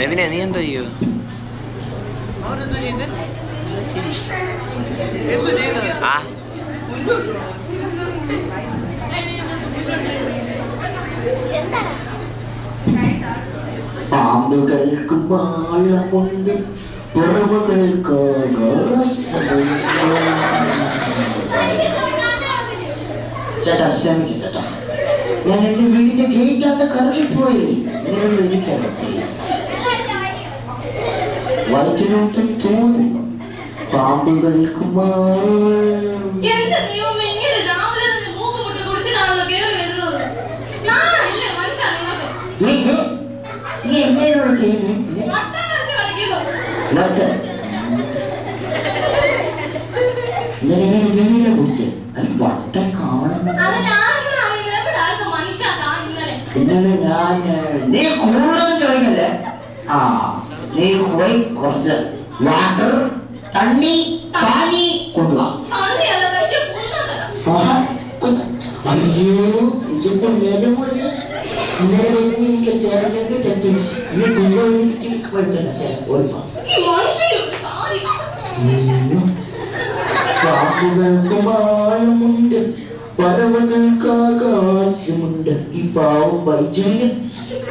മെവിനെ നീ എന്തോ ചെയ്യോ? ആ പാമ്പുകൾക്ക് മാളമുണ്ട്, പുറവുകൾക്ക് ചേട്ടാ ശ്രമിക്കും ചേട്ടാ. ഞാൻ എന്റെ വീടിന്റെ ഗേറ്റാണ് കറങ്ങിപ്പോയി. വൈകിട്ട് തോന്നുന്നു പാമ്പുകൾക്ക് എന്നോട് ചെയ്യുന്നു കുറിച്ച് വട്ടം കാണുന്നു. ഇന്നലെ ഞാൻ നീ കൂടുതൽ ചോദിക്കല്ലേ? ആ നീ പോയി കുറച്ച് വാട്ടർ തണ്ണി പാനി കൊണ്ടുവാ. അയ്യോ ഇതിപ്പോ നേരമില്ല. ഇന്നലെ എനിക്ക് ചേർന്നിട്ട് ടെക്നിക്സ് നീ പാമ്പുകൾക്ക് മാളമുണ്ട്, പറവകൾക്ക് ആകാശമുണ്ട്. ഈ പാവം വൈദ്യുതി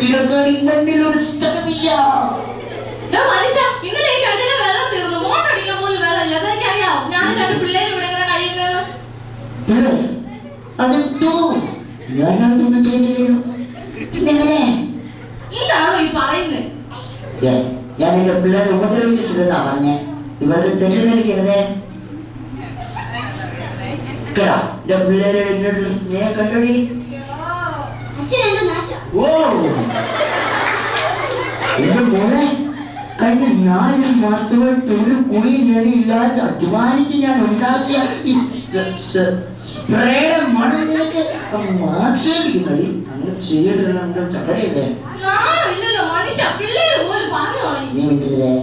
ഇടങ്ങളിൽ മണ്ണിൽ ഒരു സ്ഥലമില്ല. അതെന്തോ ഞാനതൊന്ന് കേൾക്കുന്നു. ഞാൻ എന്റെ പിള്ളേരെ ഉപദ്രവിച്ചിട്ടുണ്ടെന്നാ പറഞ്ഞേ. ഇവരുടെ തെറ്റിദ്ധരിക്കരുതേ കേടാ. എന്റെ പിള്ളേരെ സ്നേഹം കണ്ടോടി. ഓ എന്റെ മോനെ, കഴിഞ്ഞ 4 മാസമായിട്ട് ഒരു കുളി നടിയില്ലാതെ അധ്വാനിച്ച് ഞാൻ ഉണ്ടാക്കിയ സ്പ്രേയുടെ മണം നിനക്ക് ആക്ഷേപിക്കുന്നടി. അങ്ങനെ ചെയ്യരുത് ചക്കരയല്ലേ നീ വിട്ടതേ.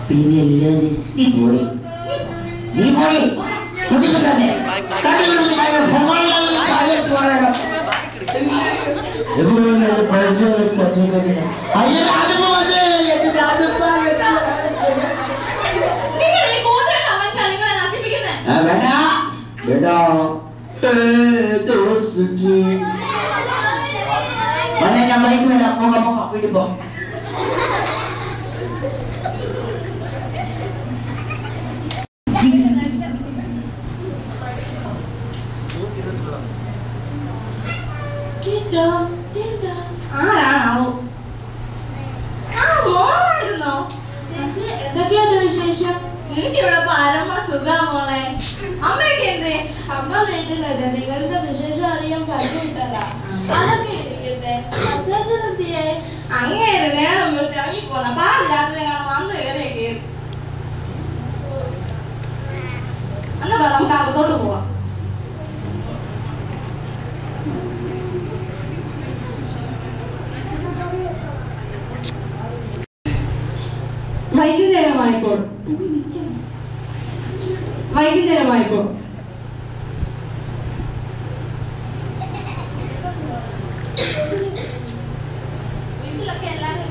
പിന്നെ അല്ലാതെ നീ പോയി ഞാൻ ബൈക്ക് വരാം. പോകാം വീട്ടിൽ പോ. ആരാണാവോ? എന്തൊക്കെയാണ് വിശേഷം? എനിക്കിവിടെ പരമ സുഖാ മോളെ. അമ്മയൊക്കെ എന്തേ? അമ്മ വീട്ടിലുണ്ട്. നിങ്ങളുടെ വിശേഷം അറിയാൻ പറഞ്ഞിട്ടതാ. അതൊക്കെ ഇരിക്കട്ടെ. അച്ചാച്ചനെത്തിയേ? അങ്ങേര് നേരം വിട്ട് ഇറങ്ങിപ്പോന്ന പാതിരാത്രി വന്ന് കയറി കയറി. എന്നാ നമുക്ക് അകത്തോട്ട് പോവാം. വൈകുന്നേരമായപ്പോൾ വീട്ടിലൊക്കെ എല്ലാരും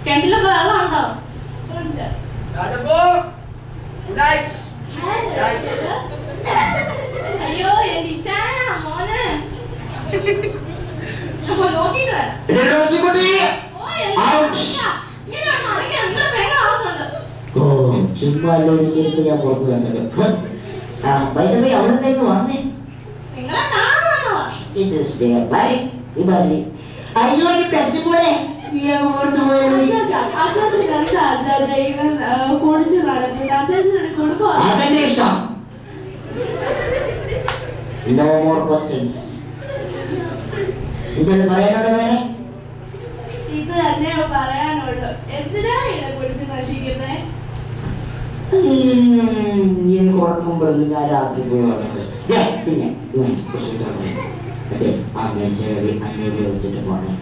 കിണറ്റിലൊക്കെ വെള്ളമുണ്ടോ? അയ്യോ എന്റെ ഇച്ചാനാ മോനെ. നോക്കിട്ട് ചുമ്മാ അല്ലോട് ചേർത്ത് ഞാൻ പുറത്ത് കണ്ടത്. അവിടത്തേക്ക് വന്നേ. അയ്യോ പ്ലസ് കൂടെ പുറത്ത് പോയാലും അതെന്റെ ഇഷ്ടം. No more questions. ഇതൊന്ന് പറയാനോട് വേറെ ഇത് തന്നെ പറയാനുള്ളൂ. എന്തിനാ ഇതിനെ കുറിച്ച് നശിക്കുന്നേ? എനിക്ക് ഉറക്കം പറഞ്ഞു. ഞാൻ രാത്രി പോയി ഉറക്കം. പിന്നെ അതെ ആ മേശയോട് അന്നോട് വെച്ചിട്ട് പോണേ.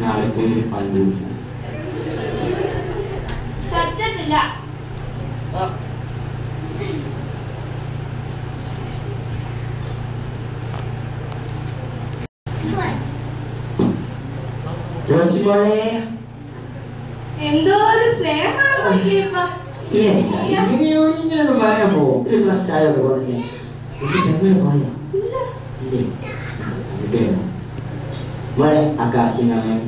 നാളെ പോയി പണി പറ്റത്തില്ല. റോസിമോളെ എന്തോ ഒരു സ്നേഹമാണ് നോക്കിയപ്പോ. ഇങ്ങനെയൊന്നും പറയാൻ പോവും. ഒരു ഗ്ലാസ് ചായ കൊടുക്കണേ. മോളെ ആകാശിനാമൻ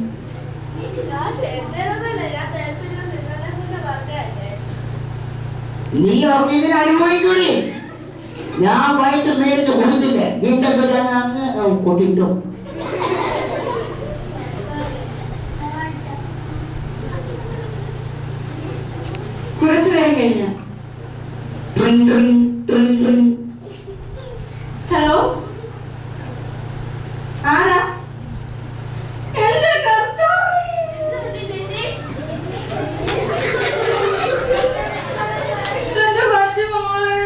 നീ ഉറങ്ങിയതിന് അനുഭവിക്കൂടി. ഞാൻ വൈകിട്ട് മേടിച്ച് കുടിച്ചില്ലേ വീട്ടിൽ അന്ന് കൊട്ടിട്ടു. കുറച്ചു നേരം കഴിഞ്ഞ ഹലോ ആരാ? എന്റെ കർത്താവേ. എന്റെ പറ്റി മോളെ.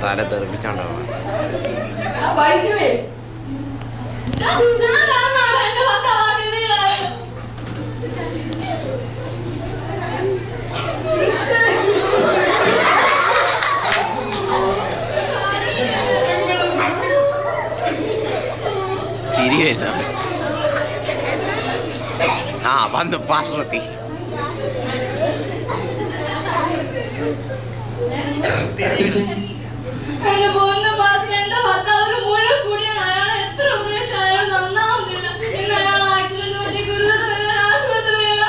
തല തെറിപ്പിച്ചോണ്ടാവാ ചിരിയല്ല. ആ വന്ന് പാശ്രത്തി എന്റെ പൊന്നു പാസിൽ എന്റെ ഭർത്താവ് ഒരു മുഴുവൻ കൂടിയാണ്. അയാൾ എത്ര ഉപദേശിച്ചാൽ അയാൾ നന്നാവുന്നില്ല. ഇന്ന് അയാൾ ആക്സിഡന്റ് പറ്റി ഗുരുതര ആശുപത്രിയില.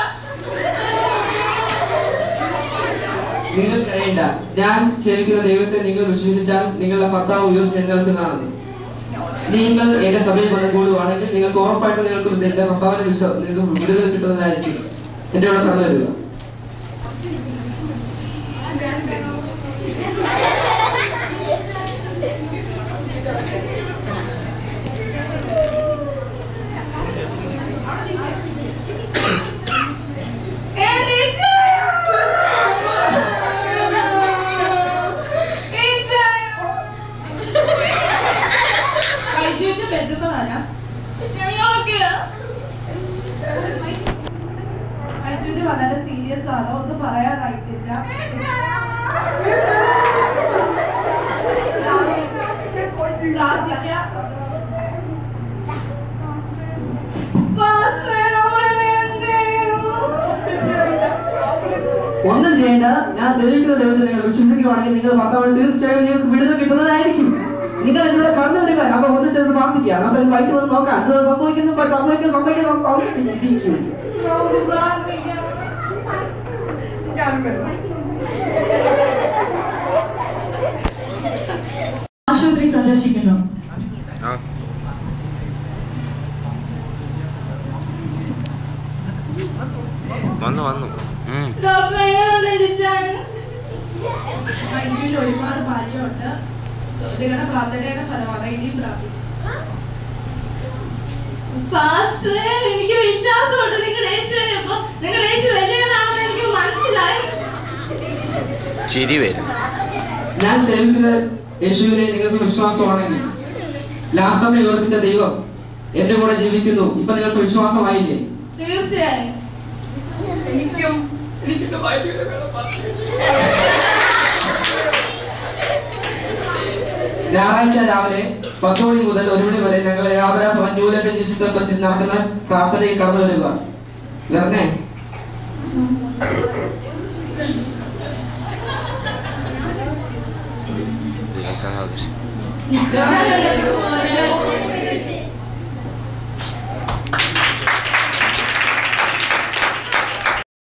നിങ്ങൾ കഴിയണ്ട. ഞാൻ സേവിക്കുന്ന ദൈവത്തെ നിങ്ങൾ വിശ്വസിച്ചാൽ നിങ്ങളുടെ ഭർത്താവ് ഉയർത്തെഴുന്നേൽക്കുന്നതാണ്. നിങ്ങൾ എന്റെ സഭയിൽ വന്ന് കൂടുവാണെങ്കിൽ നിങ്ങൾക്ക് ഉറപ്പായിട്ട് നിങ്ങൾക്ക് എന്റെ ഭർത്താവിനെ നിങ്ങൾക്ക് വിടുതൽ കിട്ടുന്നതായിരിക്കും. എന്റെ കൂടെ കടന്നു വരിക. വളരെ സീരിയസ് ആണോ ഒന്നും പറയാനായിട്ടില്ല. ഒന്നും ചെയ്യേണ്ട. ഞാൻ സേവിക്കുന്ന ദൈവത്തെ നിങ്ങൾ വിശ്വസിക്കുകയാണെങ്കിൽ നിങ്ങൾ ഭർത്താവിന് തീർച്ചയായും നിങ്ങൾക്ക് വിടുതൽ കിട്ടുന്നതായിരിക്കും. നിങ്ങൾ എന്നോട് കടന്നു വരിക. അപ്പൊ ഒന്ന് ചേർന്ന് പ്രാർത്ഥിക്കുക. നമുക്ക് വൈകിട്ട് വന്ന് നോക്കാം. അത് സംഭവിക്കുന്നു ആശുപത്രി സന്ദർശിക്കുന്നു. വന്നു വന്നു ഡോക്ടർ എങ്ങനെയുണ്ട് ഡിസ്ചാർജ്? ഒരുപാട് ഭാര്യയുണ്ട്. നിങ്ങളുടെ പ്രാർത്ഥനയുടെ ഫലമാണ്. ഇനിയും പ്രാർത്ഥിക്കും. എനിക്ക് വിശ്വാസമുണ്ട് നിങ്ങളുടെ യേശുവിനെ. ഇപ്പൊ നിങ്ങളുടെ യേശു വലിയവനാണെന്ന് എനിക്ക് മനസ്സിലായി. ചിരി വരും. ഞാൻ സേവിക്കുന്ന യേശുവിനെ നിങ്ങൾക്ക് വിശ്വാസമാണെങ്കിൽ ലാസറിനെ ഉയർപ്പിച്ച ദൈവം എന്റെ കൂടെ ജീവിക്കുന്നു. ഇപ്പൊ നിങ്ങൾക്ക് വിശ്വാസമായില്ലേ? തീർച്ചയായും. ഞായറാഴ്ച രാവിലെ 10 മണി മുതൽ 1 മണി വരെ ഞങ്ങൾ ഭവൻ ന്യൂലൻഡ് ജീസസ് ബസ്സിൽ നടക്കുന്ന പ്രാർത്ഥനയിൽ കടന്നു വരിക. വരണേ. സഹോദരി